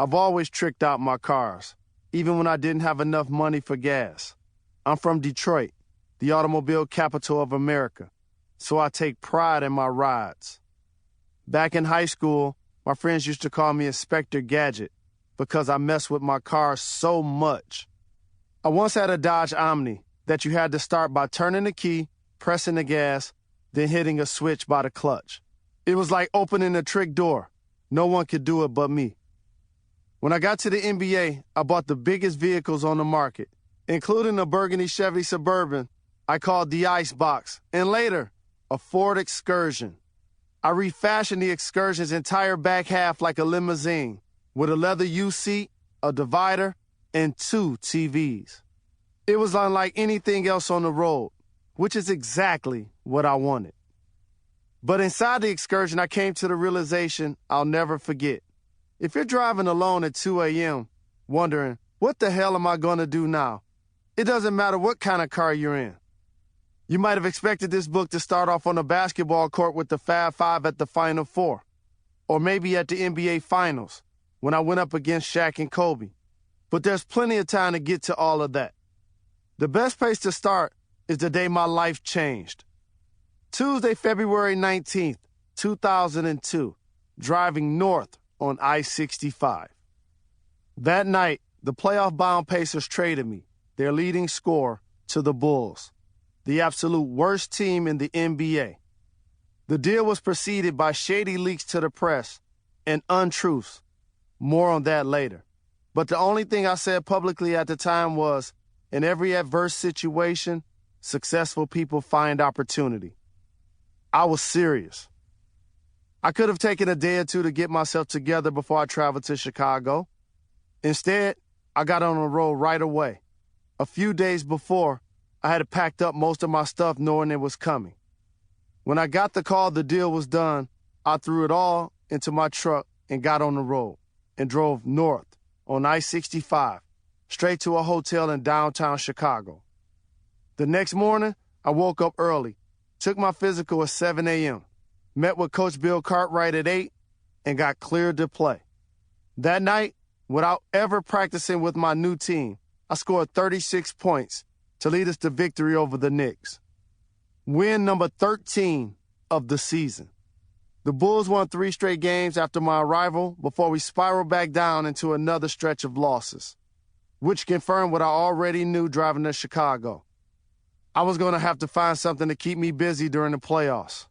I've always tricked out my cars, even when I didn't have enough money for gas. I'm from Detroit, the automobile capital of America, so I take pride in my rides. Back in high school, my friends used to call me Inspector Gadget because I messed with my car so much. I once had a Dodge Omni that you had to start by turning the key, pressing the gas, then hitting a switch by the clutch. It was like opening a trick door. No one could do it but me. When I got to the NBA, I bought the biggest vehicles on the market, including a burgundy Chevy Suburban I called the Icebox, and later, a Ford Excursion. I refashioned the Excursion's entire back half like a limousine, with a leather U-seat, a divider, and 2 TVs. It was unlike anything else on the road, which is exactly what I wanted. But inside the Excursion, I came to the realization I'll never forget. If you're driving alone at 2 a.m., wondering, what the hell am I going to do now? It doesn't matter what kind of car you're in. You might have expected this book to start off on a basketball court with the Fab Five at the Final Four, or maybe at the NBA Finals when I went up against Shaq and Kobe. But there's plenty of time to get to all of that. The best place to start is the day my life changed. Tuesday, February 19th, 2002, driving north on I-65. That night, the playoff-bound Pacers traded me, their leading scorer, to the Bulls, the absolute worst team in the NBA. The deal was preceded by shady leaks to the press and untruths. More on that later. But the only thing I said publicly at the time was, in every adverse situation, successful people find opportunity. I was serious. I could have taken a day or two to get myself together before I traveled to Chicago. Instead, I got on the road right away. A few days before, I had packed up most of my stuff knowing it was coming. When I got the call the deal was done, I threw it all into my truck and got on the road and drove north on I-65, straight to a hotel in downtown Chicago. The next morning, I woke up early, took my physical at 7 a.m., met with Coach Bill Cartwright at 8, and got cleared to play. That night, without ever practicing with my new team, I scored 36 points to lead us to victory over the Knicks. Win number 13 of the season. The Bulls won 3 straight games after my arrival before we spiraled back down into another stretch of losses, which confirmed what I already knew driving to Chicago. I was going to have to find something to keep me busy during the playoffs.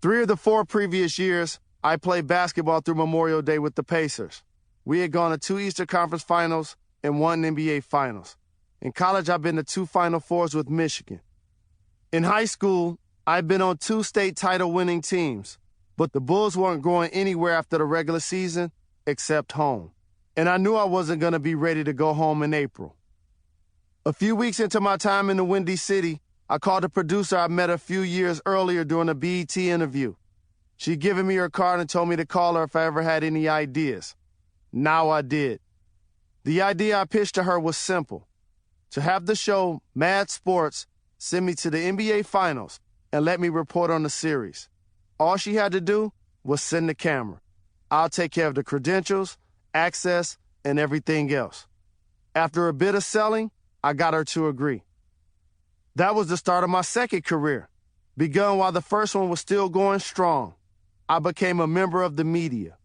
3 of the 4 previous years, I played basketball through Memorial Day with the Pacers. We had gone to 2 Eastern Conference Finals and 1 NBA Finals. In college, I've been to 2 Final Fours with Michigan. In high school, I'd been on 2 state title-winning teams, but the Bulls weren't going anywhere after the regular season except home. And I knew I wasn't going to be ready to go home in April. A few weeks into my time in the Windy City, I called a producer I met a few years earlier during a BET interview. She'd given me her card and told me to call her if I ever had any ideas. Now I did. The idea I pitched to her was simple: to have the show Mad Sports send me to the NBA Finals and let me report on the series. All she had to do was send the camera. I'll take care of the credentials, access, and everything else. After a bit of selling, I got her to agree. That was the start of my second career, begun while the first one was still going strong. I became a member of the media.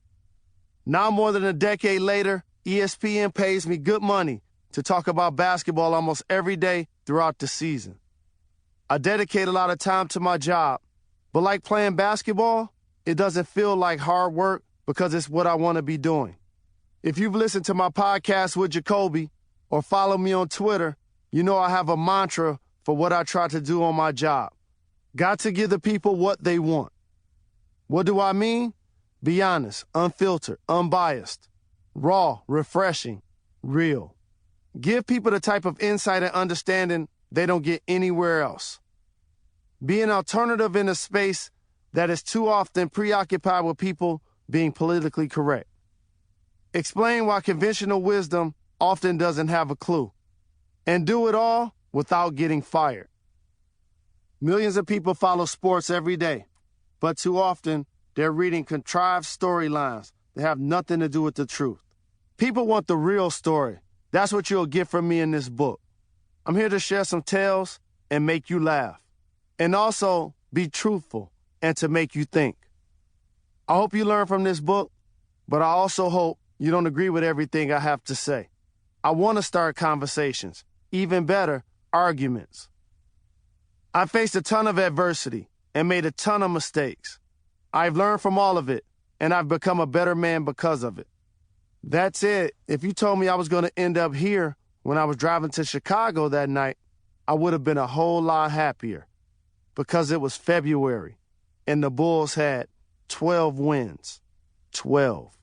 Now, more than a decade later, ESPN pays me good money to talk about basketball almost every day throughout the season. I dedicate a lot of time to my job, but like playing basketball, it doesn't feel like hard work because it's what I want to be doing. If you've listened to my podcast with Jacoby or follow me on Twitter, you know I have a mantra for what I try to do on my job. Got to give the people what they want. What do I mean? Be honest, unfiltered, unbiased, raw, refreshing, real. Give people the type of insight and understanding they don't get anywhere else. Be an alternative in a space that is too often preoccupied with people being politically correct. Explain why conventional wisdom often doesn't have a clue. And do it all without getting fired. Millions of people follow sports every day, but too often they're reading contrived storylines that have nothing to do with the truth. People want the real story. That's what you'll get from me in this book. I'm here to share some tales and make you laugh, and also be truthful and to make you think. I hope you learn from this book, but I also hope you don't agree with everything I have to say. I want to start conversations, even better, arguments. I faced a ton of adversity and made a ton of mistakes. I've learned from all of it, and I've become a better man because of it. That said, if you told me I was going to end up here when I was driving to Chicago that night, I would have been a whole lot happier because it was February and the Bulls had 12 wins. 12.